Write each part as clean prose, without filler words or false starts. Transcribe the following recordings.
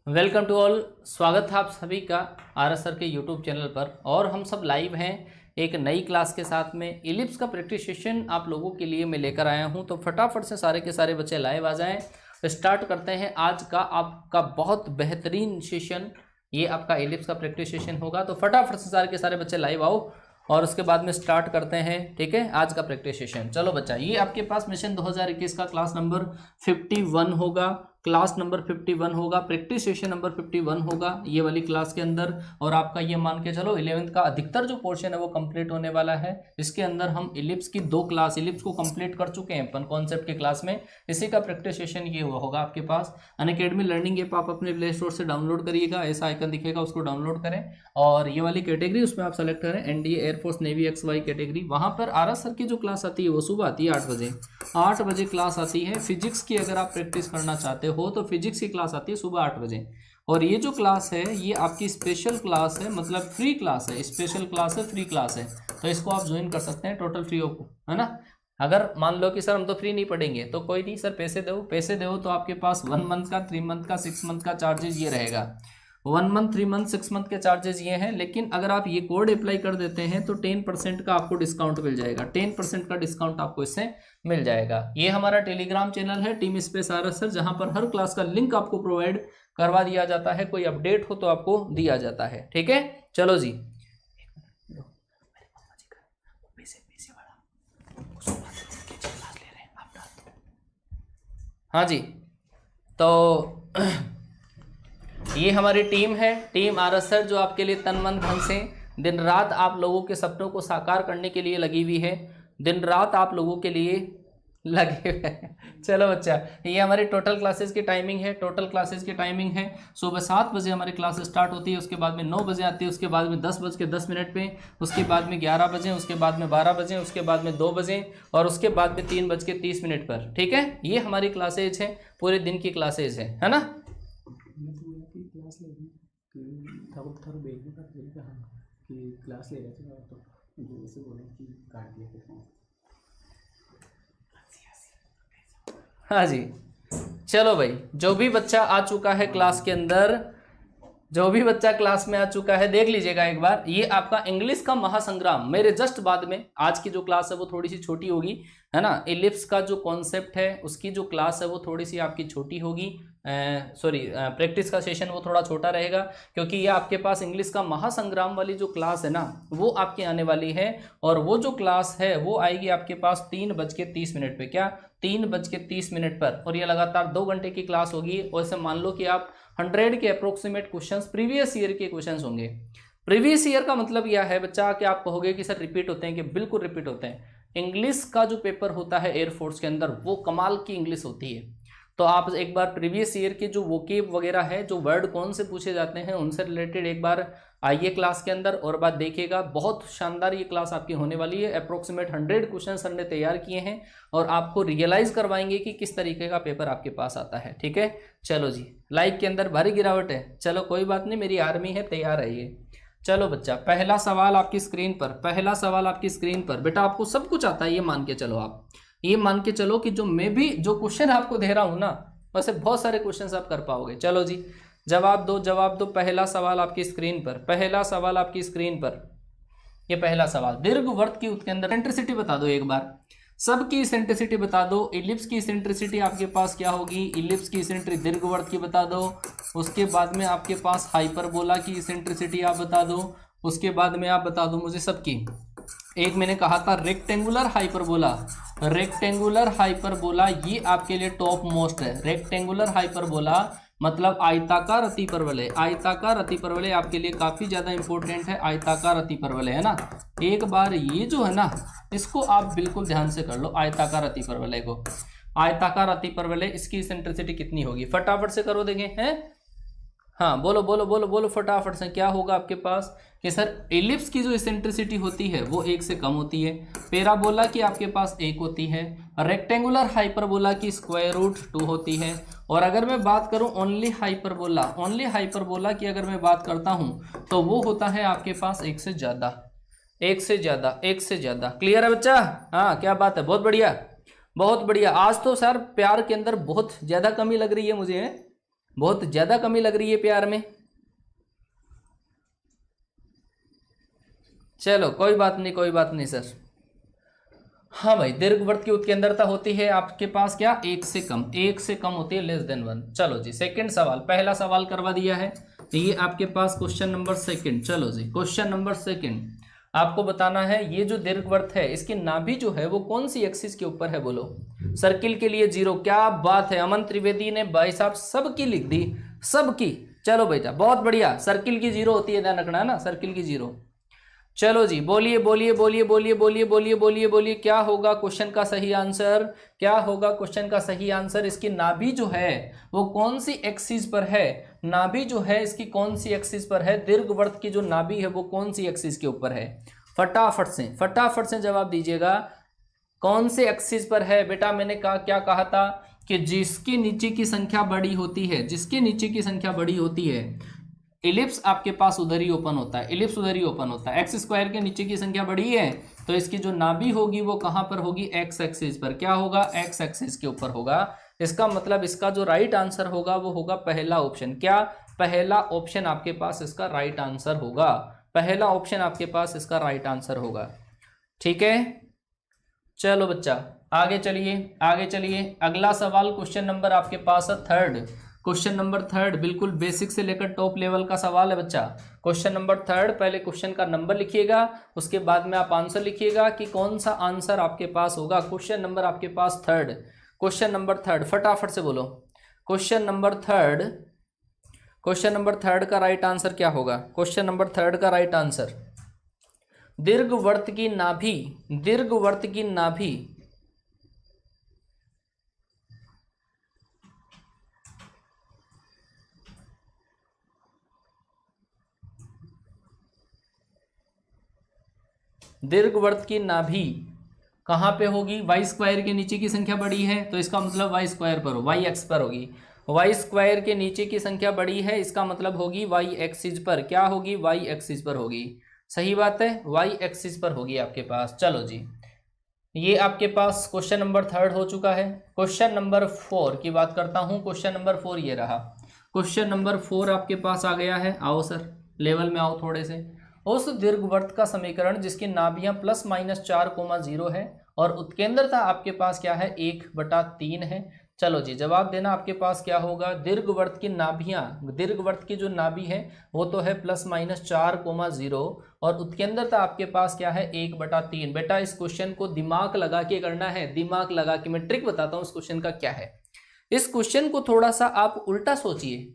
Welcome to all. स्वागत है आप सभी का आर एस सर के यूट्यूब चैनल पर। और हम सब लाइव हैं एक नई क्लास के साथ में। इलिप्स का प्रैक्टिस सेशन आप लोगों के लिए मैं लेकर आया हूं, तो फटाफट से सारे के सारे बच्चे लाइव आ जाएं। स्टार्ट करते हैं आज का आपका बहुत बेहतरीन सेशन। ये आपका इलिप्स का प्रैक्टिस सेशन होगा, तो फटाफट से सारे के सारे बच्चे लाइव आओ और उसके बाद में स्टार्ट करते हैं। ठीक है, आज का प्रैक्टिस सेशन। चलो बच्चा, ये आपके पास मिशन 2021 का क्लास नंबर 51 होगा, क्लास नंबर 51 होगा, प्रैक्टिस सेशन नंबर 51 होगा ये वाली क्लास के अंदर। और आपका ये मान के चलो 11th का अधिकतर जो पोर्शन है वो कंप्लीट होने वाला है। इसके अंदर हम इलिप्स की 2 क्लास इलिप्स को कंप्लीट कर चुके हैं अपन कॉन्सेप्ट के क्लास में। इसी का प्रैक्टिस सेशन ये हुआ होगा आपके पास। अनअकैडमी लर्निंग ऐप आप अपने प्ले स्टोर से डाउनलोड करिएगा, ऐसा आइकन दिखेगा, उसको डाउनलोड करें और ये वाली कैटेगरी उसमें आप सेलेक्ट करें, NDA air force navy XY category. वहाँ पर आर एस सर की जो क्लास आती है वो सुबह आती है 8 बजे क्लास आती है। फिजिक्स की अगर आप प्रैक्टिस करना चाहते हो तो फिजिक्स की क्लास आती है सुबह 8 बजे। और ये जो क्लास है ये आपकी स्पेशल क्लास है, मतलब फ्री क्लास है, स्पेशल क्लास है, फ्री क्लास है। तो इसको आप ज्वाइन कर सकते हैं टोटल फ्री ऑफ, है ना। अगर मान लो कि सर हम तो फ्री नहीं पढ़ेंगे, तो कोई नहीं सर, पैसे दो तो आपके पास 1 मंथ का, 3 मंथ का, 6 मंथ का चार्जेस ये रहेगा। 1 मंथ, 3 मंथ, 6 मंथ के चार्जेस ये हैं। लेकिन अगर आप ये कोड अप्लाई कर देते हैं तो 10% का आपको डिस्काउंट मिल जाएगा। 10% का डिस्काउंट आपको इससे मिल जाएगा। ये हमारा टेलीग्राम चैनल है team space R S sir, जहां पर हर क्लास का लिंक आपको प्रोवाइड करवा दिया जाता है। कोई अपडेट हो तो आपको दिया जाता है। ठीक है, चलो जी। हाँ जी, तो ये हमारी टीम है, टीम आर एस सर, जो आपके लिए तन मन धन से दिन रात आप लोगों के सपनों को साकार करने के लिए लगी हुई है। दिन रात आप लोगों के लिए लगे हुए हैं। चलो बच्चा, ये हमारी टोटल क्लासेस की टाइमिंग है। टोटल क्लासेस की टाइमिंग है सुबह 7 बजे हमारी क्लास स्टार्ट होती है, उसके बाद में 9 बजे आती है, उसके बाद में 10:10 पे, उसके बाद में 11 बजे, उसके बाद में 12 बजे, उसके बाद में 2 बजे और उसके बाद में 3:30 पर। ठीक है, ये हमारी क्लासेज है, पूरे दिन की क्लासेज है ना। क्लास ले रहे थे तो जैसे बोले कि काट दिया। हाँ जी, चलो भाई, जो भी बच्चा आ चुका है क्लास के अंदर, जो भी बच्चा क्लास में आ चुका है, देख लीजिएगा एक बार। ये आपका इंग्लिश का महासंग्राम मेरे जस्ट बाद में आज की जो क्लास है वो थोड़ी सी छोटी होगी, है ना। इलिप्स का जो कॉन्सेप्ट है उसकी जो क्लास है वो थोड़ी सी आपकी छोटी होगी। प्रैक्टिस का सेशन वो थोड़ा छोटा रहेगा, क्योंकि ये आपके पास इंग्लिश का महासंग्राम वाली जो क्लास है ना वो आपकी आने वाली है। और वो जो क्लास है वो आएगी आपके पास 3:30 पे। क्या, 3:30 पर। और ये लगातार 2 घंटे की क्लास होगी। और ऐसे मान लो कि आप 100 के अप्रोक्सीमेट क्वेश्चंस प्रीवियस ईयर के क्वेश्चंस होंगे। प्रीवियस ईयर का मतलब यह है बच्चा कि आप कहोगे कि सर रिपीट होते हैं, कि बिल्कुल रिपीट होते हैं। इंग्लिश का जो पेपर होता है एयरफोर्स के अंदर वो कमाल की इंग्लिश होती है। तो आप एक बार प्रीवियस ईयर के जो वोकेब वगैरह है, जो वर्ड कौन से पूछे जाते हैं उनसे रिलेटेड एक बार आइए क्लास के अंदर और बात देखिएगा। बहुत शानदार ये क्लास आपकी होने वाली है। अप्रोक्सीमेट 100 क्वेश्चन सर ने तैयार किए हैं और आपको रियलाइज करवाएंगे कि किस तरीके का पेपर आपके पास आता है। ठीक है, चलो जी। लाइक के अंदर भारी गिरावट है, चलो कोई बात नहीं, मेरी आर्मी है, तैयार है ये। चलो बच्चा, पहला सवाल आपकी स्क्रीन पर, पहला सवाल आपकी स्क्रीन पर। बेटा आपको सब कुछ आता है, ये मान के चलो। आप ये मान के चलो कि जो मैं भी जो क्वेश्चन आपको दे रहा हूं ना, वैसे बहुत सारे क्वेश्चंस आप कर पाओगे। चलो जी, जवाब दो। पहला सवाल आपकी स्क्रीन पर, पहला सवाल आपकी स्क्रीन पर। ये पहला सवाल, दीर्घवृत्त की उसके अंदर सेंट्रिसिटी बता दो एक बार, सबकी सेंट्रिसिटी बता दो। इलिप्स की सेंट्रिसिटी आपके पास क्या होगी, इलिप्स की सेंट्रिसिटी दीर्घवृत्त की बता दो। उसके बाद में आपके पास हाइपरबोला की सेंट्रिसिटी आप बता दो। उसके बाद में आप बता दो मुझे सबकी। एक मैंने कहा था रेक्टेंगुलर हाइपरबोला, रेक्टेंगुलर हाइपरबोला ये आपके लिए टॉप मोस्ट है। रेक्टेंगुलर हाइपरबोला मतलब आयताकार अतिपरवलय, आयताकार अतिपरवलय आपके लिए काफी ज्यादा इंपॉर्टेंट है। आयताकार अतिपरवलय, है ना। एक बार ये जो है ना इसको आप बिल्कुल ध्यान से कर लो, आयताकार अतिपरवलय को। आयताकार अतिपरवलय, इसकी सेंट्रिसिटी कितनी होगी, फटाफट से करो देखें, हैं। हाँ, बोलो बोलो बोलो बोलो फटाफट से। क्या होगा आपके पास कि सर इलिप्स की जो इसेंट्रिसिटी होती है वो 1 से कम होती है। पैराबोला की आपके पास 1 होती है। रेक्टेंगुलर हाइपरबोला की √2 होती है। और अगर मैं बात करूं ओनली हाइपरबोला, ओनली हाइपरबोला की अगर मैं बात करता हूं तो वो होता है आपके पास 1 से ज़्यादा, 1 से ज़्यादा, 1 से ज़्यादा। क्लियर है बच्चा? हाँ, क्या बात है, बहुत बढ़िया, बहुत बढ़िया। आज तो सर प्यार के अंदर बहुत ज़्यादा कमी लग रही है मुझे, बहुत ज्यादा कमी लग रही है प्यार में। चलो कोई बात नहीं, कोई बात नहीं सर। हाँ भाई, दीर्घवृत्त की उत्केंद्रता होती है आपके पास क्या, 1 से कम, 1 से कम होती है, लेस देन 1। चलो जी सेकंड सवाल, पहला सवाल करवा दिया है, ये आपके पास क्वेश्चन नंबर सेकंड। चलो जी क्वेश्चन नंबर सेकंड, आपको बताना है ये जो दीर्घवृत्त है इसकी नाभि जो है वो कौन सी एक्सिस के ऊपर है, बोलो। सर्किल के लिए 0, क्या बात है, अमन त्रिवेदी ने भाई साहब सबकी लिख दी, सबकी। चलो बेटा बहुत बढ़िया, सर्किल की 0 होती है, ध्यान रखना है ना, सर्किल की 0। चलो जी बोलिए बोलिए बोलिए बोलिए बोलिए बोलिए बोलिए बोलिए, क्या होगा क्वेश्चन का सही आंसर, क्या होगा क्वेश्चन का सही आंसर। इसकी नाभि जो है वो कौन सी एक्सिस पर है, नाभि जो है इसकी कौन सी एक्सिस पर है, दीर्घवृत्त की जो नाभि है वो कौन सी एक्सिस के ऊपर है। फटाफट से जवाब दीजिएगा, कौन से एक्सिस पर है बेटा। मैंने कहा, क्या कहा था कि जिसके नीचे की संख्या बड़ी होती है, जिसके नीचे की संख्या बड़ी होती है, इलिप्स आपके पास उधर ही ओपन होता है, इलिप्स उधर ही ओपन होता है। एक्स स्क्वायर के नीचे की संख्या बड़ी है तो इसकी जो नाभि होगी वो कहां पर होगी, एक्स एक्सिस पर। क्या होगा, एक्स एक्सिस के ऊपर होगा। इसका मतलब इसका जो राइट आंसर होगा वो होगा पहला ऑप्शन। क्या, पहला ऑप्शन आपके पास इसका राइट आंसर होगा, पहला ऑप्शन आपके पास इसका राइट आंसर होगा। ठीक है, चलो बच्चा आगे चलिए, आगे चलिए। अगला सवाल क्वेश्चन नंबर आपके पास है थर्ड, क्वेश्चन नंबर थर्ड, बिल्कुल बेसिक से लेकर टॉप लेवल का सवाल है बच्चा। क्वेश्चन नंबर थर्ड, पहले क्वेश्चन का नंबर लिखिएगा, उसके बाद में आप आंसर लिखिएगा कि कौन सा आंसर आपके पास होगा। क्वेश्चन नंबर आपके पास थर्ड, क्वेश्चन नंबर थर्ड, फटाफट से बोलो। Question number third, question number third का राइट आंसर क्या होगा। क्वेश्चन नंबर थर्ड का राइट आंसर, दीर्घवृत्त की नाभि, दीर्घवृत्त की नाभि दीर्घवृत्त की नाभि कहाँ पे होगी, वाई स्क्वायर के नीचे की संख्या बड़ी है तो इसका मतलब वाई स्क्वायर पर हो, वाई एक्स पर होगी। वाई स्क्वायर के नीचे की संख्या बड़ी है इसका मतलब होगी वाई एक्सिस पर। क्या होगी, वाई एक्सिस पर होगी। सही बात है, वाई एक्सिस पर होगी आपके पास। चलो जी, ये आपके पास क्वेश्चन नंबर थर्ड हो चुका है। क्वेश्चन नंबर 4 की बात करता हूँ। क्वेश्चन नंबर 4 ये रहा, क्वेश्चन नंबर 4 आपके पास आ गया है। आओ सर लेवल में आओ थोड़े से। उस दीर्घवृत्त का समीकरण जिसकी नाभियां +-4, 0 है और उत्केंद्रता आपके पास क्या है, 1/3 है। चलो जी जवाब देना, आपके पास क्या होगा, दीर्घवृत्त की नाभियां, दीर्घवृत्त की जो नाभि है वो तो है +-4, 0 और उत्केंद्रता आपके पास क्या है, 1/3। बेटा इस क्वेश्चन को दिमाग लगा के करना है, दिमाग लगा के। मैं ट्रिक बताता हूँ इस क्वेश्चन का क्या है। इस क्वेश्चन को थोड़ा सा आप उल्टा सोचिए,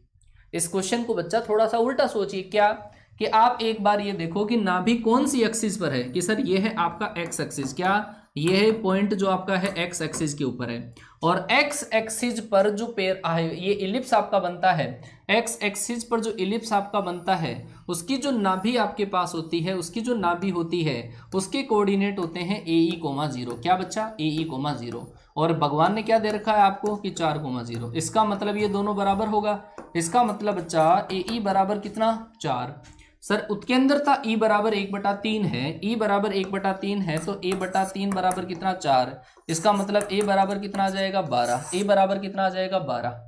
इस क्वेश्चन को बच्चा थोड़ा सा उल्टा सोचिए। क्या कि आप एक बार ये देखो कि नाभि कौन सी एक्सिस पर है, कि सर ये है आपका एक्स एक्सिस, क्या ये है पॉइंट जो आपका है एक्स एक्सिस के ऊपर है, और एक्स एक्सिस पर जो पेयर ये इलिप्स आपका बनता है, एक्स एक्सिस पर जो इलिप्स आपका बनता है उसकी जो नाभि आपके पास होती है, उसकी जो नाभि होती है उसके कोऑर्डिनेट होते हैं AE, 0। क्या बच्चा, AE, 0। और भगवान ने क्या दे रखा है आपको कि 4, 0। इसका मतलब ये दोनों बराबर होगा। इसका मतलब बच्चा AE बराबर कितना, 4। सर उत्केंद्रता E बराबर 1/3 है, E बराबर 1/3 है तो A/3 बराबर कितना, 4। इसका मतलब A बराबर कितना आ जाएगा, 12। A बराबर कितना आ जाएगा, 12।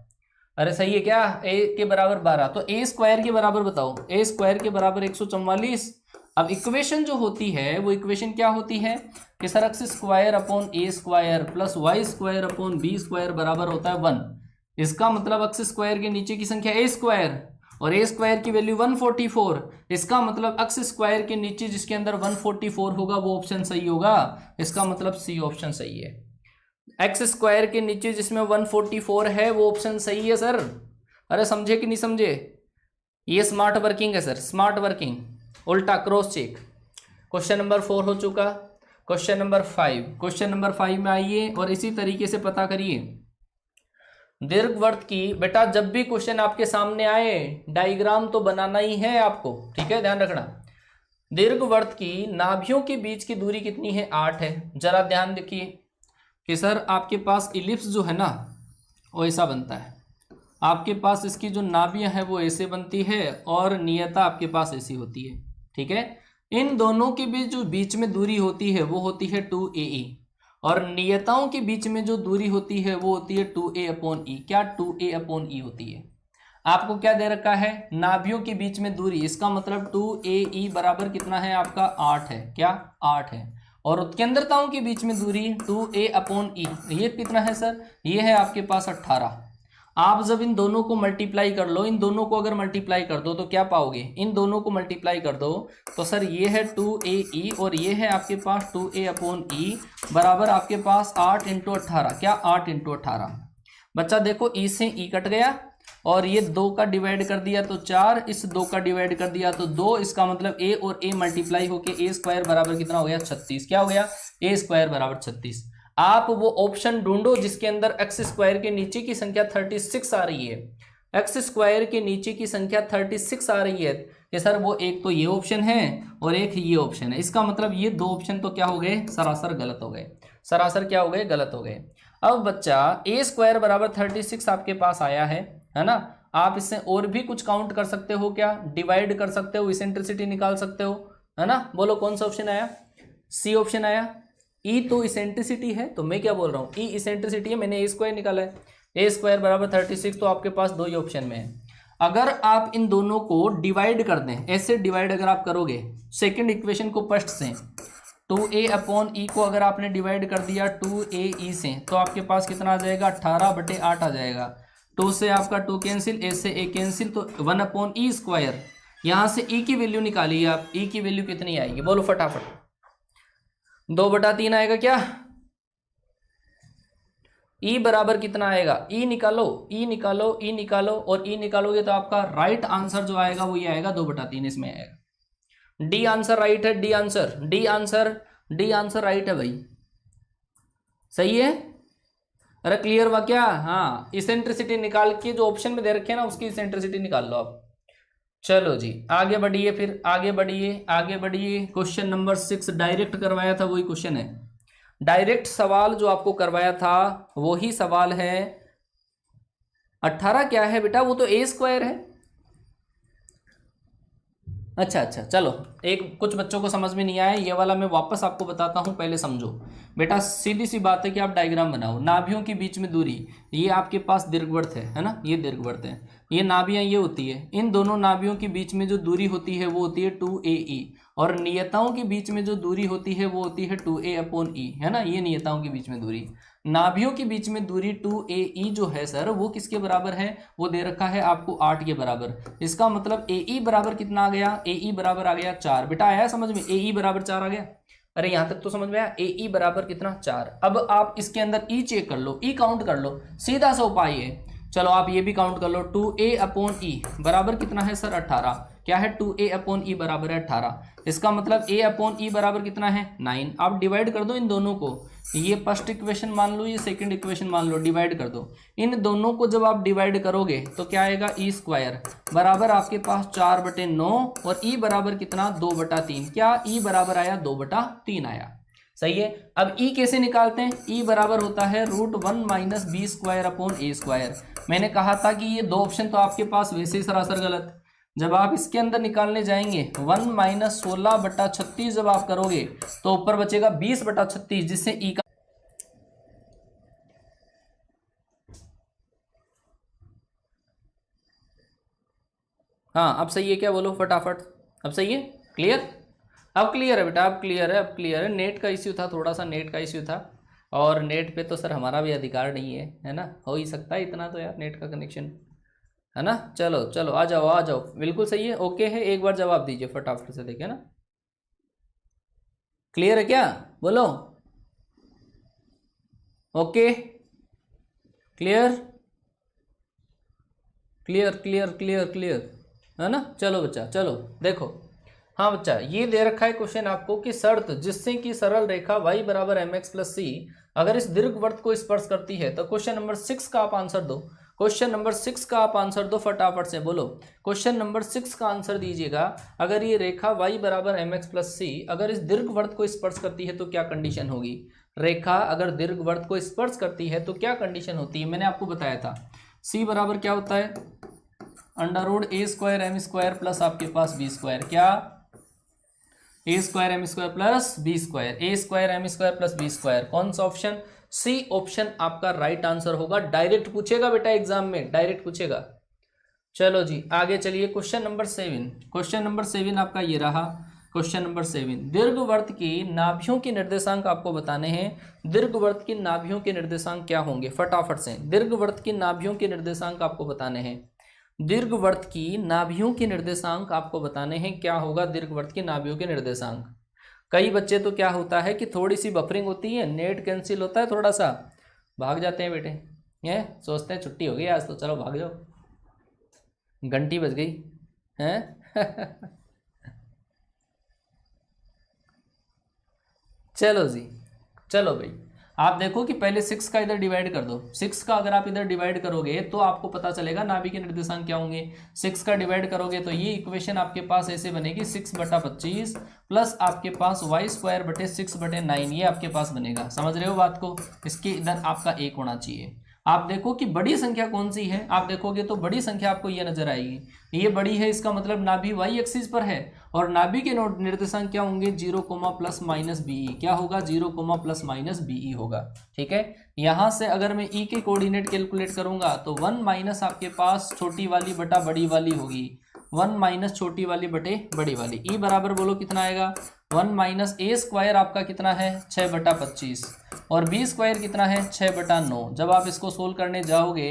अरे सही है क्या, A के बराबर 12। तो A स्क्वायर के बराबर बताओ, A स्क्वायर के बराबर 144। अब इक्वेशन जो होती है वो इक्वेशन क्या होती है कि sir x square upon A square plus y square upon B square बराबर होता है 1। इसका मतलब एक्स स्क्वायर के नीचे की संख्या A स्क्वायर और A स्क्वायर की वैल्यू 144। इसका मतलब एक्स स्क्वायर के नीचे जिसके अंदर 144 होगा वो ऑप्शन सही होगा। इसका मतलब सी ऑप्शन सही है। एक्स स्क्वायर के नीचे जिसमें 144 है वो ऑप्शन सही है सर। अरे समझे कि नहीं समझे, ये स्मार्ट वर्किंग है सर, स्मार्ट वर्किंग। उल्टा क्रॉस चेक। क्वेश्चन नंबर 4 हो चुका। क्वेश्चन नंबर 5, क्वेश्चन नंबर 5 में आइए और इसी तरीके से पता करिए दीर्घवृत्त की। बेटा जब भी क्वेश्चन आपके सामने आए डायग्राम तो बनाना ही है आपको, ठीक है, ध्यान रखना। दीर्घवृत्त की नाभियों के बीच की दूरी कितनी है, 8 है। जरा ध्यान देखिए कि सर आपके पास इलिप्स जो है ना वो ऐसा बनता है, आपके पास इसकी जो नाभियां है वो ऐसे बनती है और नियता आपके पास ऐसी होती है, ठीक है। इन दोनों के बीच जो बीच में दूरी होती है वो होती है 2AE और नियताओं के बीच में जो दूरी होती है वो होती है 2A/E। क्या, 2A/E होती है। आपको क्या दे रखा है, नाभियों के बीच में दूरी, इसका मतलब 2AE बराबर कितना है आपका 8 है, क्या 8 है। और उत्केंद्रताओं के बीच में दूरी 2A/E, ये कितना है सर, ये है आपके पास 18। आप जब इन दोनों को मल्टीप्लाई कर लो, इन दोनों को अगर मल्टीप्लाई कर दो तो क्या पाओगे, इन दोनों को मल्टीप्लाई कर दो तो सर ये है 2AE और ये है आपके पास 2A/E बराबर आपके पास 8 × 18, क्या 8 × 18। बच्चा देखो E से E कट गया और ये 2 का डिवाइड कर दिया तो 4, इस 2 का डिवाइड कर दिया तो 2, इसका मतलब A और A मल्टीप्लाई होके A² बराबर कितना हो गया 36, क्या हो गया A² बराबर 36। आप वो ऑप्शन ढूंढो जिसके अंदर x² के नीचे की संख्या 36 आ रही है, x² के नीचे की संख्या 36 आ रही है कि सर वो एक तो ये ऑप्शन है और एक ये ऑप्शन है, इसका मतलब ये दो ऑप्शन तो क्या हो गए सरासर गलत हो गए, सरासर क्या हो गए गलत हो गए। अब बच्चा A² बराबर 36 आपके पास आया है ना, आप इससे और भी कुछ काउंट कर सकते हो, क्या डिवाइड कर सकते हो, इसेंट्रिसिटी निकाल सकते हो, है ना। बोलो कौन सा ऑप्शन आया, सी ऑप्शन आया। ई तो इसेंट्रिसिटी है, तो मैं क्या बोल रहा हूँ ई इसेंट्रिसिटी है, मैंने A² निकाला है, A² बराबर 36, तो आपके पास दो ही ऑप्शन में है। अगर आप इन दोनों को डिवाइड कर दें, ऐसे डिवाइड अगर आप करोगे सेकंड इक्वेशन को फर्स्ट से, 2A/E को अगर आपने डिवाइड कर दिया 2AE से तो आपके पास कितना आ जाएगा 18/8 आ जाएगा। 2 से आपका 2 कैंसिल, A से A कैंसिल, तो 1/E²। यहाँ से E की वैल्यू निकालिए आप, E की वैल्यू कितनी आएगी बोलो फटाफट, 2/3 आएगा क्या, E बराबर कितना आएगा, E निकालो, E निकालो, E निकालो, और E निकालोगे तो आपका राइट आंसर जो आएगा वो ये आएगा 2/3 इसमें आएगा। डी आंसर राइट है, डी आंसर राइट है भाई, सही है। अरे क्लियर हुआ क्या, हाँ इसेंट्रिसिटी निकाल के जो ऑप्शन में दे रखे हैं ना उसकी इसेंट्रिसिटी निकाल लो आप। चलो जी आगे बढ़िए, फिर आगे बढ़िए। क्वेश्चन नंबर 6 डायरेक्ट करवाया था वही क्वेश्चन है, डायरेक्ट सवाल जो आपको करवाया था वही सवाल है। 18 क्या है बेटा, वो तो A² है। अच्छा चलो, एक कुछ बच्चों को समझ में नहीं आया ये वाला, मैं वापस आपको बताता हूँ, पहले समझो बेटा। सीधी सी बात है कि आप डायग्राम बनाओ, नाभियों के बीच में दूरी, ये आपके पास दीर्घवृत्त है ना, ये दीर्घवृत्त है, ये नाभियाँ ये होती है, इन दोनों नाभियों के बीच में जो दूरी होती है वो होती है 2AE, और नियताओं के बीच में जो दूरी होती है वो होती है 2A/E, है ना, ये नियताओं के बीच में दूरी। नाभियों के बीच में दूरी 2AE जो है सर वो किसके बराबर है, वो दे रखा है आपको 8 के बराबर। इसका मतलब AE बराबर कितना आ गया, AE बराबर आ गया 4। बेटा आया समझ में, AE बराबर 4 आ गया, अरे यहां तक तो समझ में आया। AE बराबर कितना 4। अब आप इसके अंदर E चेक कर लो, E काउंट कर लो, सीधा सा उपाय है। चलो आप ये भी काउंट कर लो, 2A/E बराबर कितना है सर 18, क्या है 2A/E बराबर है 18। इसका मतलब A/E बराबर कितना है 9। आप डिवाइड कर दो इन दोनों को, ये फर्स्ट इक्वेशन मान लो, ये सेकंड इक्वेशन मान लो, डिवाइड कर दो। इन दोनों को जब आप डिवाइड करोगे तो क्या आएगा E² बराबर आपके पास 4/9, और E बराबर कितना 2/3, क्या E बराबर आया 2/3 आया, सही है। अब E कैसे निकालते हैं, E बराबर होता है √1 - B²/A²। मैंने कहा था कि ये दो ऑप्शन तो आपके पास वैसे ही सरासर गलत। जब आप इसके अंदर निकालने जाएंगे 1 - 16/36 जब आप करोगे तो ऊपर बचेगा 20/36, जिससे E का हाँ अब सही है क्या बोलो फटाफट, अब सही है, क्लियर, अब क्लियर है बेटा, अब क्लियर है। नेट का इश्यू था, थोड़ा सा नेट का इश्यू था, और नेट पे तो सर हमारा भी अधिकार नहीं है ना, हो ही सकता है इतना तो यार नेट का कनेक्शन, है ना। चलो आ जाओ, बिल्कुल सही है, ओके है। एक बार जवाब दीजिए फटाफट से, देखे ना, क्लियर है क्या बोलो, ओके क्लियर है ना। चलो बच्चा, चलो देखो, हाँ बच्चा ये दे रखा है क्वेश्चन आपको कि शर्त जिससे कि सरल रेखा y बराबर mx + c अगर इस दीर्घवृत्त को स्पर्श करती है, तो क्वेश्चन नंबर 6 का आप आंसर दो। क्वेश्चन नंबर 6 का आप आंसर दो फटाफट से, बोलो क्वेश्चन नंबर 6 का आंसर दीजिएगा। अगर ये रेखा y बराबर mx + c अगर इस दीर्घवृत्त को स्पर्श करती है तो क्या कंडीशन होगी, रेखा अगर दीर्घवृत्त को स्पर्श करती है तो क्या कंडीशन होती है, मैंने आपको बताया था। c बराबर क्या होता है √A²m² प्लस आपके पास B², क्या A²m² plus B², A²m² plus B², कौन सा ऑप्शन, सी ऑप्शन आपका राइट आंसर होगा। डायरेक्ट पूछेगा बेटा एग्जाम में, डायरेक्ट पूछेगा। चलो जी आगे चलिए, क्वेश्चन नंबर 7। क्वेश्चन नंबर 7 आपका ये रहा। क्वेश्चन नंबर 7, दीर्घवृत्त की नाभियों के निर्देशांक आपको बताने हैं। दीर्घवृत्त की नाभियों के निर्देशांक क्या होंगे, फटाफट से। दीर्घवृत्त की नाभियों के निर्देशांक आपको बताने हैं। दीर्घवृत्त की नाभियों के निर्देशांक आपको बताने हैं, क्या होगा दीर्घवृत्त की नाभियों के निर्देशांक। कई बच्चे तो क्या होता है कि थोड़ी सी बफरिंग होती है, नेट कैंसिल होता है, थोड़ा सा भाग जाते हैं बेटे, ये सोचते हैं छुट्टी हो गई आज तो चलो भाग जाओ, घंटी बज गई हैं। चलो जी, चलो भाई आप देखो कि पहले 6 का इधर डिवाइड कर दो। 6 का अगर आप इधर डिवाइड करोगे तो आपको पता चलेगा नाभि के निर्देशांक क्या होंगे। 6 का डिवाइड करोगे तो ये इक्वेशन आपके पास ऐसे बनेगी 6/25 प्लस आपके पास y²/6/9, ये आपके पास बनेगा। समझ रहे हो बात को, इसके इधर आपका 1 होना चाहिए। आप देखो कि बड़ी संख्या कौन सी है, आप देखोगे तो बड़ी संख्या आपको ये नजर आएगी, ये बड़ी है, इसका मतलब नाभि y एक्सिस पर है और नाभि के निर्देशांक क्या होंगे 0, ±be। क्या होगा 0, ±be होगा। ठीक है, यहां से अगर मैं e के कोऑर्डिनेट कैलकुलेट करूंगा तो 1 माइनस आपके पास छोटी वाली बटा बड़ी वाली होगी, 1 माइनस छोटी वाली बटे बड़ी वाली। e बराबर बोलो कितना आएगा 1 माइनस a² आपका कितना है 6/25 और b² कितना है 6/9। जब आप इसको सोल्व करने जाओगे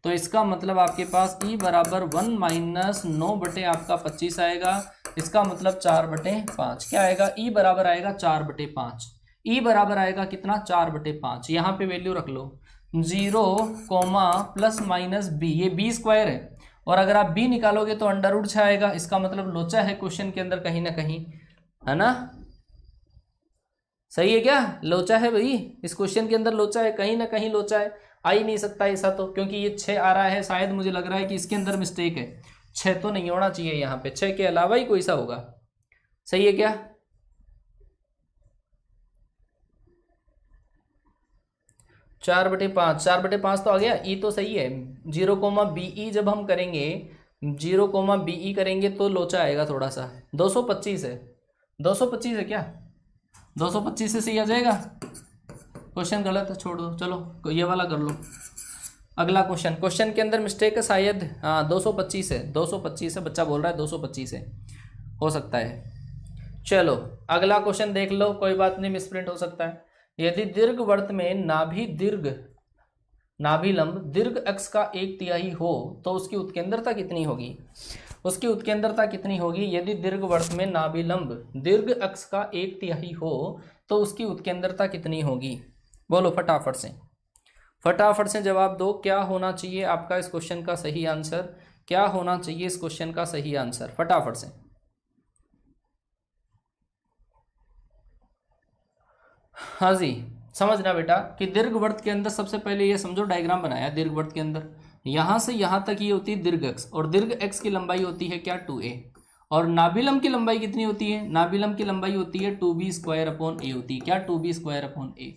तो इसका मतलब आपके पास e बराबर 1 माइनस 9 बटे आपका 25 आएगा, इसका मतलब 4/5। क्या आएगा e बराबर आएगा 4/5। e बराबर आएगा कितना 4/5। यहाँ पे वैल्यू रख लो 0, ±b, ये b² है और अगर आप b निकालोगे तो √6 आएगा, इसका मतलब लोचा है क्वेश्चन के अंदर कहीं ना कहीं, है ना। सही है क्या, लोचा है भाई, इस क्वेश्चन के अंदर लोचा है, कहीं ना कहीं लोचा है। आ ही नहीं सकता ऐसा तो, क्योंकि ये 6 आ रहा है, शायद मुझे लग रहा है कि इसके अंदर मिस्टेक है। 6 तो नहीं होना चाहिए यहाँ पे, 6 के अलावा ही कोई सा होगा। सही है क्या, 4/5, 4/5 तो आ गया। ई तो सही है, 0, जब हम करेंगे 0, करेंगे तो लोचा आएगा थोड़ा सा। 225 है, 225 है क्या, 225 से सही आ जाएगा। क्वेश्चन गलत है, छोड़ दो, चलो ये वाला कर लो। अगला क्वेश्चन, क्वेश्चन के अंदर मिस्टेक है शायद, हाँ 225 है, 225 है, बच्चा बोल रहा है 225 है, हो सकता है। चलो अगला क्वेश्चन देख लो, कोई बात नहीं, मिसप्रिंट हो सकता है। यदि दीर्घवृत्त में नाभिलंब दीर्घ अक्ष का 1/3 हो तो उसकी उत्केंद्रता कितनी होगी। उसकी उत्केंद्रता कितनी होगी, यदि दीर्घवृत्त में नाभिलंब दीर्घ अक्ष का 1/3 हो तो उसकी उत्केंद्रता कितनी होगी। बोलो फटाफट से, फटाफट से जवाब दो, क्या होना चाहिए आपका इस क्वेश्चन का सही आंसर, क्या होना चाहिए इस क्वेश्चन का सही आंसर, फटाफट से। हाँ जी, समझना बेटा कि दीर्घवृत्त के अंदर सबसे पहले ये समझो, डायग्राम बनाया दीर्घवृत्त के अंदर, यहाँ से यहाँ तक ये होती है दीर्घ अक्ष और दीर्घ अक्ष की लंबाई होती है क्या 2a, और नाभिलंब की लंबाई कितनी होती है, नाभिलंब की लंबाई होती है 2b² होती है, क्या 2b²।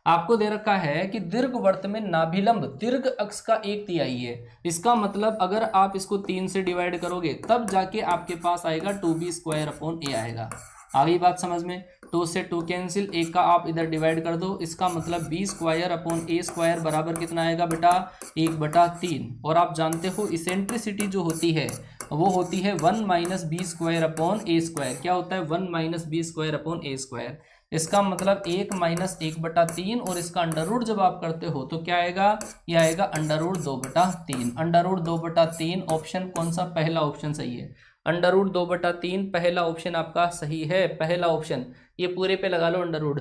आपको दे रखा है कि दीर्घवृत्त में नाभिलंब दीर्घ अक्ष का 1/3 है, इसका मतलब अगर आप इसको 3 से डिवाइड करोगे तब जाके आपके पास आएगा 2b² आएगा। आ गई बात समझ में, 2 से 2 कैंसिल, 1 का आप इधर डिवाइड कर दो, इसका मतलब b² बराबर कितना आएगा बेटा 1/3। और आप जानते हो इसेंट्रिसिटी जो होती है वो होती है 1 - b²/a²। क्या होता है 1 - b²/a²। इसका मतलब 1 - 1/3 और इसका अंडर रूट जब आप करते हो तो क्या आएगा, ये आएगा √2/3। √2/3 ऑप्शन कौन सा, पहला ऑप्शन सही है। √2/3 पहला ऑप्शन आपका सही है, पहला ऑप्शन। ये पूरे पे लगा लो अंडर रूट,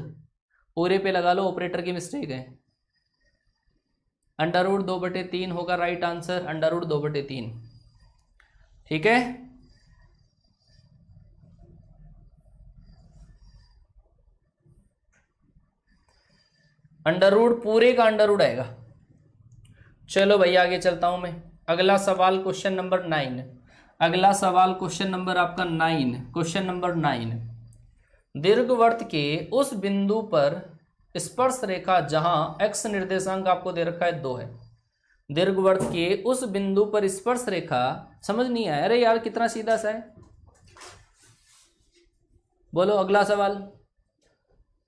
पूरे पे लगा लो, ऑपरेटर की मिस्टेक है। √2/3 होगा राइट आंसर, √2/3। ठीक है, अंडर रूट पूरे का अंडर रूट आएगा। चलो भाई आगे चलता हूं मैं। अगला सवाल क्वेश्चन नंबर 9, अगला सवाल क्वेश्चन नंबर आपका 9, क्वेश्चन नंबर 9। दीर्घवृत्त के उस बिंदु पर स्पर्श रेखा जहां x निर्देशांक आपको दे रखा है 2 है, दीर्घवृत्त के उस बिंदु पर स्पर्श रेखा, समझ नहीं आया, अरे यार कितना सीधा सा है। बोलो अगला सवाल,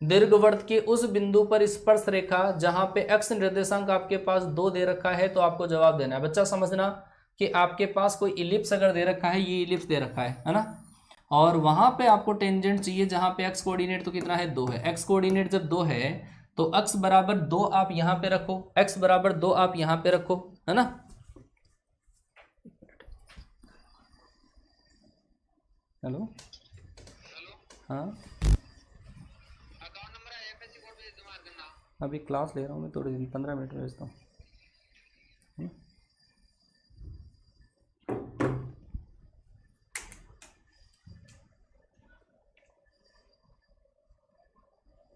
दीर्घवृत्त के उस बिंदु पर स्पर्श रेखा जहां पे x निर्देशांक आपके पास 2 दे रखा है तो आपको जवाब देना है। बच्चा समझना कि आपके पास कोई इलिप्स अगर दे रखा है, ये इलिप्स दे रखा है ना, और वहां पे आपको टेंजेंट चाहिए जहां पे एक्स कोऑर्डिनेट तो कितना है 2 है। एक्स कोऑर्डिनेट जब 2 है तो x बराबर 2 आप यहां पे रखो, x बराबर 2 आप यहां पे रखो, है ना। हेलो हाँ अभी क्लास ले रहा हूँ मैं, थोड़ी दिन 15 मिनट में भेजता हूँ।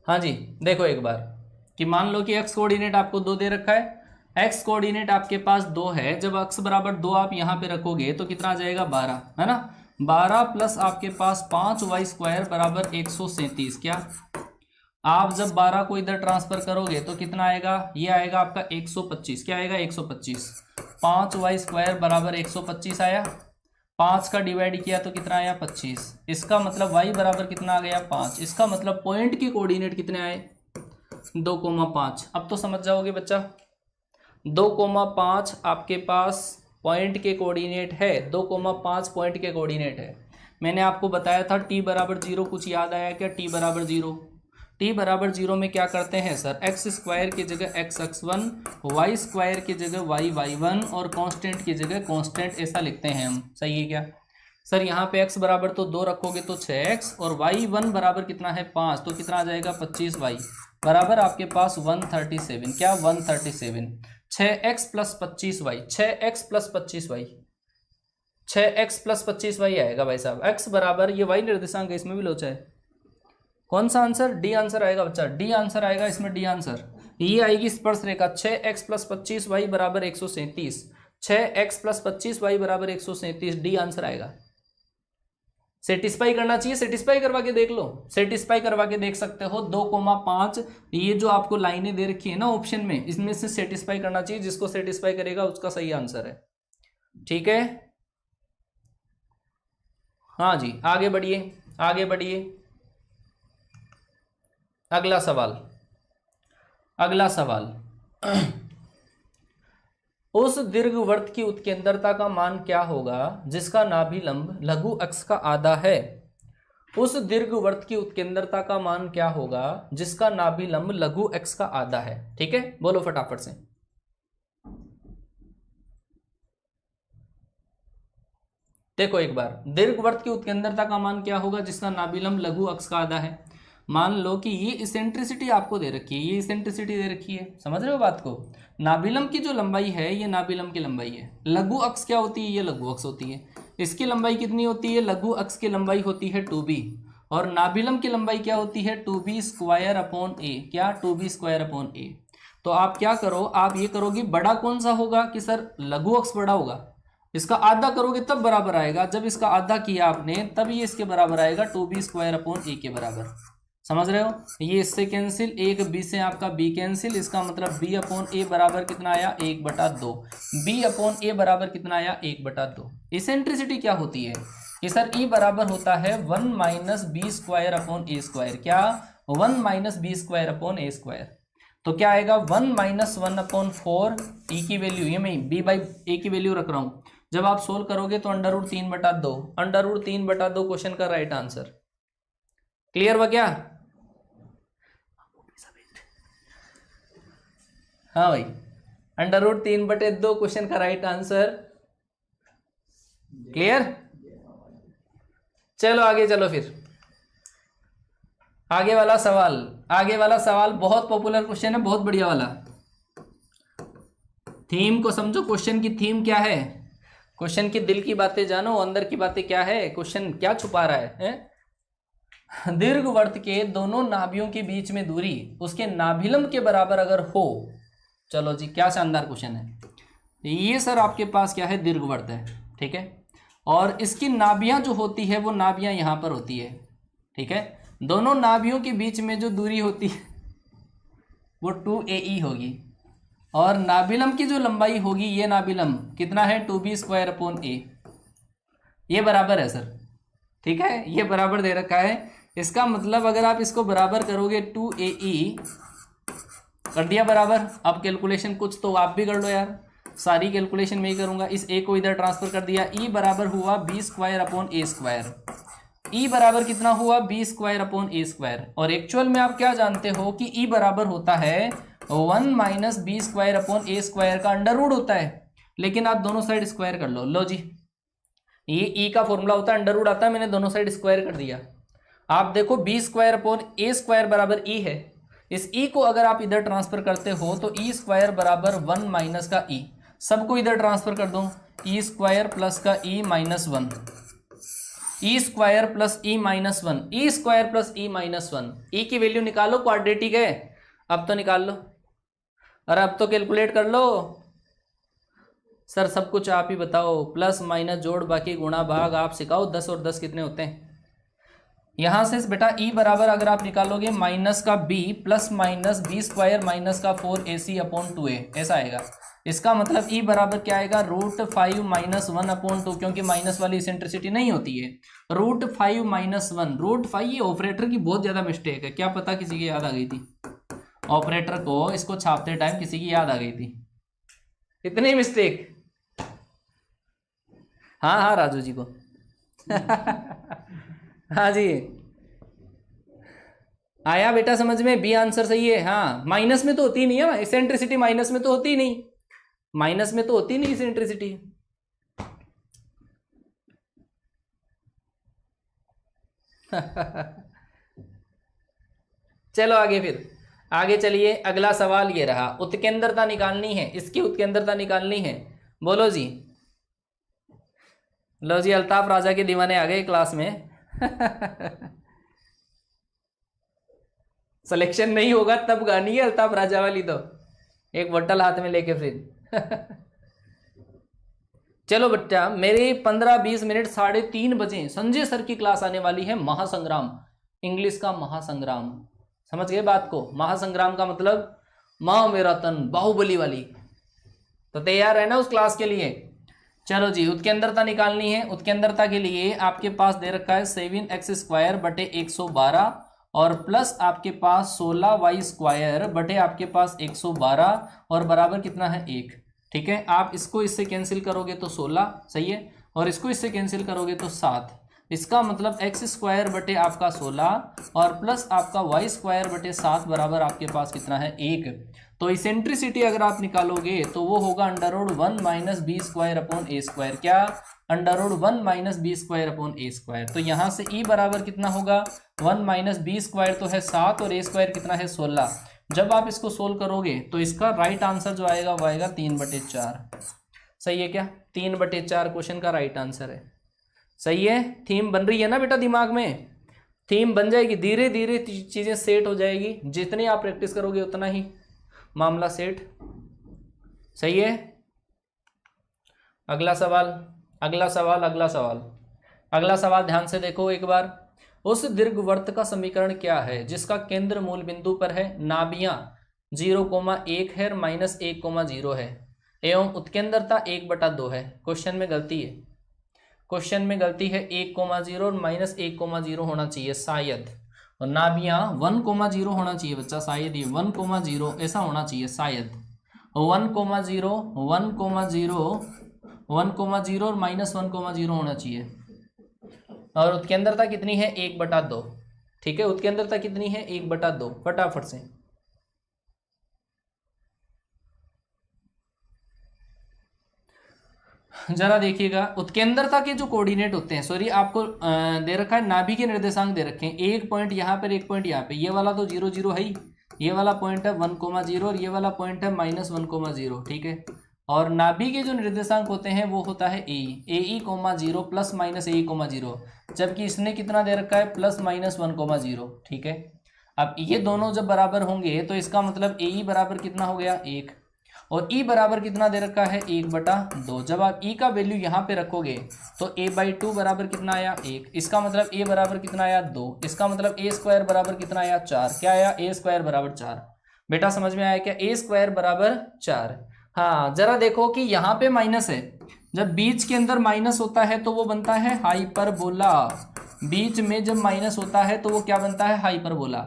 हाँ जी, देखो एक बार कि मान लो कि x कोऑर्डिनेट आपको 2 दे रखा है, x कोऑर्डिनेट आपके पास 2 है, जब x बराबर 2 आप यहाँ पे रखोगे तो कितना आ जाएगा 12, है ना। 12 प्लस आपके पास 5y² बराबर 137। क्या आप जब 12 को इधर ट्रांसफर करोगे तो कितना आएगा, ये आएगा आपका 125। क्या आएगा 125। 5y² बराबर 125 आया, 5 का डिवाइड किया तो कितना आया 25। इसका मतलब y बराबर कितना आ गया 5। इसका मतलब पॉइंट के कोऑर्डिनेट कितने आए 2,5। अब तो समझ जाओगे बच्चा, 2,5 आपके पास पॉइंट के कोऑर्डिनेट है, 2,5 पॉइंट के कोऑर्डिनेट है। मैंने आपको बताया था t बराबर 0, कुछ याद आया क्या। t बराबर 0, t बराबर 0 में क्या करते हैं सर, x² की जगह x(x1), y² की जगह y(y1) और कांस्टेंट की जगह कांस्टेंट, ऐसा लिखते हैं हम। सही है क्या सर। यहाँ पे x बराबर तो 2 रखोगे तो 6x, और y1 बराबर कितना है 5, तो कितना आ जाएगा 25y बराबर आपके पास 137। क्या 137। 6x plus 25y, 6x plus 25y, 6x plus 25y आएगा भाई साहब। x बराबर, ये y निर्देशांक है, इसमें भी लोचा है। कौन सा आंसर, डी आंसर आएगा बच्चा, डी आंसर आएगा इसमें, डी आंसर। ये आएगी स्पर्श रेखा, 6x प्लस 25y बराबर 137, 6x प्लस 25y बराबर 137, डी आंसर आएगा। सेटिस्फाई करना चाहिए, सेटिस्फाई करवा के देख लो, सेटिस्फाई करवा के देख सकते हो। 2,5 ये जो आपको लाइनें दे रखी है ना ऑप्शन में, इसमें से सेटिस्फाई करना चाहिए, जिसको सेटिस्फाई करेगा उसका सही आंसर है। ठीक है, हाँ जी, आगे बढ़िए, आगे बढ़िए। अगला सवाल, अगला सवाल उस दीर्घवृत्त की उत्केंद्रता का मान क्या होगा जिसका नाभिलंब लघु अक्ष का आधा है। उस दीर्घवृत्त की उत्केंद्रता का मान क्या होगा जिसका नाभिलंब लघु अक्ष का आधा है। ठीक है, बोलो फटाफट से। देखो एक बार, दीर्घवृत्त की उत्केंद्रता का मान क्या होगा जिसका नाभिलंब लघु अक्ष का आधा है। मान लो कि ये इसेंट्रिसिटी आपको दे रखी है, ये इसेंट्रिसिटी दे रखी है, समझ रहे हो बात को। नाभिलंब की जो लंबाई है ये नाभिलंब की लंबाई है, लघु अक्ष क्या होती है, ये लघु अक्ष होती है। इसकी लंबाई कितनी होती है, लघु अक्ष की लंबाई होती है 2b, और नाभिलंब की लंबाई क्या होती है 2b²/a। क्या 2b²/a। तो आप क्या करो, आप ये करोगे, बड़ा कौन सा होगा कि सर लघु अक्ष बड़ा होगा, इसका आधा करोगे तब बराबर आएगा, जब इसका आधा किया आपने तब ये इसके बराबर आएगा 2b²/a के बराबर। समझ रहे हो, ये इससे कैंसिल, एक b से आपका b कैंसिल, इसका मतलब b/a बराबर कितना आया 1/2। b/a बराबर कितना आया 1/2। इसेंट्रिसिटी क्या होती है कि सर e बराबर होता है 1 - b²/a²। क्या 1 - b²/a²। तो क्या आएगा 1 - 1/4 e की वैल्यू, ये मैं b/a की वैल्यू रख रहा हूं। जब आप सोल्व करोगे तो √3/2, √3/2 क्वेश्चन का राइट आंसर। क्लियर हुआ क्या। हाँ भाई, √3/2 क्वेश्चन का राइट आंसर। क्लियर, चलो आगे चलो फिर। आगे वाला सवाल, आगे वाला सवाल बहुत पॉपुलर क्वेश्चन है, बहुत बढ़िया वाला। थीम को समझो, क्वेश्चन की थीम क्या है, क्वेश्चन की दिल की बातें जानो, अंदर की बातें क्या है, क्वेश्चन क्या छुपा रहा है? दीर्घवृत्त के दोनों नाभियों के बीच में दूरी उसके नाभिलंब के बराबर अगर हो, चलो जी क्या शानदार क्वेश्चन है ये सर। आपके पास क्या है, दीर्घवृत्त है, ठीक है, और इसकी नाभियां जो होती है वो नाभियां यहां पर होती है, ठीक है। दोनों नाभियों के बीच में जो दूरी होती है वो 2ae होगी, और नाभिलंब की जो लंबाई होगी, ये नाभिलंब कितना है 2b²/a, ये बराबर है सर, ठीक है, ये बराबर दे रखा है। इसका मतलब अगर आप इसको बराबर करोगे 2ae कर दिया बराबर। अब कैलकुलेशन कुछ तो आप भी कर लो यार, सारी कैलकुलेशन मैं ही करूंगा। इस ए को इधर ट्रांसफर कर दिया, ई बराबर हुआ बी स्क्वायर अपॉन ए स्क्वायर। ई बराबर कितना हुआ, बी स्क्वायर अपॉन ए स्क्वायर। और एक्चुअल में आप क्या जानते हो कि ई बराबर होता है 1 माइनस बी स्क्वायर अपॉन ए स्क्वायर का अंडर रूट होता है। लेकिन आप दोनों साइड स्क्वायर कर लो जी, ये ई का फॉर्मूला होता है, अंडर रूट आता है, मैंने दोनों साइड स्क्वायर कर दिया। आप देखो बी स्क्वायर अपॉन ए स्क्वायर बराबर ई है, इस ई को अगर आप इधर ट्रांसफर करते हो तो ई स्क्वायर बराबर 1 माइनस का ई, सबको इधर ट्रांसफर कर दो, ई स्क्वायर प्लस का E minus 1, E square plus E minus 1, E square plus E minus 1। ई की वैल्यू निकालो, क्वाड्रेटिक है, अब तो निकाल लो, अरे अब तो कैलकुलेट कर लो। सर सब कुछ आप ही बताओ, प्लस माइनस जोड़ बाकी गुणा भाग आप सिखाओ, 10 और 10 कितने होते हैं। यहाँ से बेटा ई बराबर अगर आप निकालोगे माइनस का b plus minus b square minus का 4ac अपॉन 2a, ऐसा आएगा। इसका मतलब ई बराबर क्या आएगा, √5 माइनस 1 अपॉन 2, क्योंकि माइनस वाली इसेंट्रिसिटी नहीं होती है। √5 माइनस 1, √5 ये ऑपरेटर की बहुत ज़्यादा मिस्टेक है, क्या पता किसी की याद आ गई थी, ऑपरेटर को इसको छापते टाइम किसी की याद आ गई थी, इतनी मिस्टेक। हाँ हाँ राजू जी को हाँ जी आया बेटा समझ में, बी आंसर सही है। हाँ माइनस में तो होती नहीं है इसेंट्रिसिटी, माइनस में तो होती नहीं, माइनस में तो होती नहीं इसेंट्रिसिटी। चलो आगे, फिर आगे चलिए, अगला सवाल ये रहा, उत्केंद्रता निकालनी है, इसकी उत्केंद्रता निकालनी है, बोलो जी। लो जी अल्ताफ राजा के दीवाने आ गए क्लास में सिलेक्शन नहीं होगा तब गानी है अल्ताफ राजा वाली, तो एक बोतल हाथ में लेके फिर चलो बच्चा, मेरे 15-20 मिनट 3:30 बजे संजय सर की क्लास आने वाली है, महासंग्राम, इंग्लिश का महासंग्राम, समझ गए बात को। महासंग्राम का मतलब माँ मेरा तन, बाहुबली वाली, तो तैयार है ना उस क्लास के लिए। चलो जी, उत्केंद्रता निकालनी है। उत्केंद्रता के लिए आपके पास दे रखा है 7x² बटे 112 और प्लस आपके पास 16y² बटे आपके पास 112 और बराबर कितना है 1। ठीक है, आप इसको इससे कैंसिल करोगे तो 16, सही है, और इसको इससे कैंसिल करोगे तो 7। इसका मतलब x² बटे आपका 16 और प्लस आपका y² बटे 7 बराबर आपके पास कितना है 1। तो इसेंट्रिसिटी अगर आप निकालोगे तो वो होगा √1 माइनस बी स्क्वायर अपॉन ए स्क्वायर, क्या, √1 माइनस बी स्क्वायर अपॉन ए स्क्वायर। तो यहाँ से ई बराबर कितना होगा, 1 माइनस बी स्क्वायर तो है 7 और ए स्क्वायर कितना है 16। जब आप इसको सोल्व करोगे तो इसका राइट आंसर जो आएगा वो आएगा 3/4। सही है क्या, 3/4 क्वेश्चन का राइट आंसर है। सही है, थीम बन रही है ना बेटा दिमाग में, थीम बन जाएगी, धीरे धीरे चीज़ें सेट हो जाएगी, जितनी आप प्रैक्टिस करोगे उतना ही मामला सेट। सही है, अगला सवाल, अगला सवाल, अगला सवाल, अगला सवाल ध्यान से देखो एक बार। उस दीर्घवृत्त का समीकरण क्या है जिसका केंद्र मूल बिंदु पर है, नाभियां 0,1 है, -1,0 है एवं उत्केंद्रता 1/2 है। क्वेश्चन में गलती है, क्वेश्चन में गलती है, 1,0 और -1,0 होना चाहिए शायद, और नाभियां 1,0 होना चाहिए बच्चा, शायद ये 1,0 ऐसा होना चाहिए शायद, 1,0 और -1,0 होना चाहिए। और उत्केंद्रता कितनी है 1/2। ठीक है, उत्केंद्रता कितनी है 1/2, फटाफट से। जरा देखिएगा, उत्केंद्रता के जो कोऑर्डिनेट होते हैं, सॉरी आपको दे रखा है नाभि के निर्देशांक दे रखे हैं, एक पॉइंट यहाँ पर, एक पॉइंट यहाँ पे, ये वाला तो 0 0 है ही, ये वाला पॉइंट है 1,0 और ये वाला पॉइंट है -1,0। ठीक है, और नाभि के जो निर्देशांक होते हैं वो होता है AE, 0 प्लस माइनस AE, जबकि इसने कितना दे रखा है +-1,0। ठीक है, अब ये दोनों जब बराबर होंगे तो इसका मतलब AE बराबर कितना हो गया 1 और E बराबर कितना दे रखा है 1/2। जब आप E का वैल्यू यहाँ पे रखोगे तो a/2 बराबर कितना आया 1, इसका मतलब A बराबर कितना आया 2, इसका मतलब A² बराबर कितना आया 4, क्या आया A² बराबर 4। बेटा समझ में आया क्या, A² बराबर 4। हाँ जरा देखो कि यहाँ पे माइनस है, जब बीच के अंदर माइनस होता है तो वो बनता है हाइपरबोला, बीच में जब माइनस होता है तो वो क्या बनता है हाइपरबोला,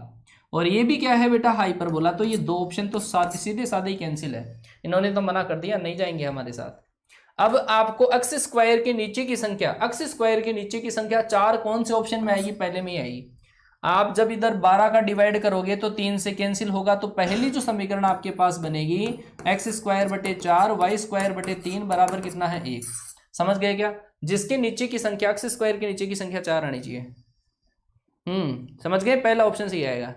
और ये भी क्या है बेटा हाइपरबोला। तो ये दो ऑप्शन तो सीधे साधे ही कैंसिल है, इन्होंने तो मना कर दिया, नहीं जाएंगे हमारे साथ। अब आपको एक्स स्क्वायर के नीचे की संख्या, एक्स स्क्वायर के नीचे की संख्या 4 कौन से ऑप्शन में आएगी, पहले में ही आएगी। आप जब इधर 12 का डिवाइड करोगे तो 3 से कैंसिल होगा, तो पहली जो समीकरण आपके पास बनेगी एक्स स्क्वायर बटे 4 वाई स्क्वायर बटे 3 बराबर कितना है 1। समझ गए क्या? जिसके नीचे की संख्या, एक्स स्क्वायर के नीचे की संख्या 4 आनी चाहिए। समझ गए, पहला ऑप्शन सही आएगा।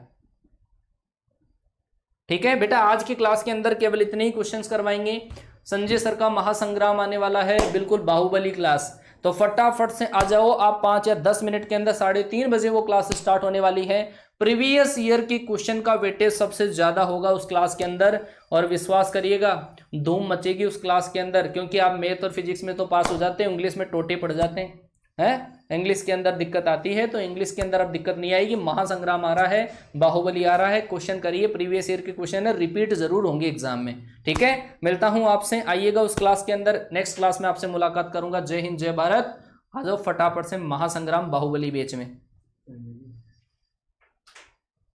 ठीक है बेटा, आज की क्लास के अंदर केवल इतने ही क्वेश्चंस करवाएंगे। संजय सर का महासंग्राम आने वाला है, बिल्कुल बाहुबली क्लास, तो फटाफट से आ जाओ आप। 5 या 10 मिनट के अंदर 3:30 बजे वो क्लास स्टार्ट होने वाली है। प्रीवियस ईयर की क्वेश्चन का वेटेज सबसे ज्यादा होगा उस क्लास के अंदर, और विश्वास करिएगा धूम मचेगी उस क्लास के अंदर, क्योंकि आप मैथ और फिजिक्स में तो पास हो जाते हैं, इंग्लिश में टोटे पड़ जाते हैं। इंग्लिश के अंदर दिक्कत आती है, तो इंग्लिश के अंदर अब दिक्कत नहीं आएगी। महासंग्राम आ रहा है, बाहुबली आ रहा है, क्वेश्चन करिए, प्रीवियस ईयर के क्वेश्चन है, रिपीट जरूर होंगे एग्जाम में। ठीक है, मिलता हूं आपसे, आइएगा उस क्लास के अंदर। नेक्स्ट क्लास में आपसे मुलाकात करूंगा। जय हिंद, जय भारत। आ जाओ फटाफट से महासंग्राम बाहुबली बैच में।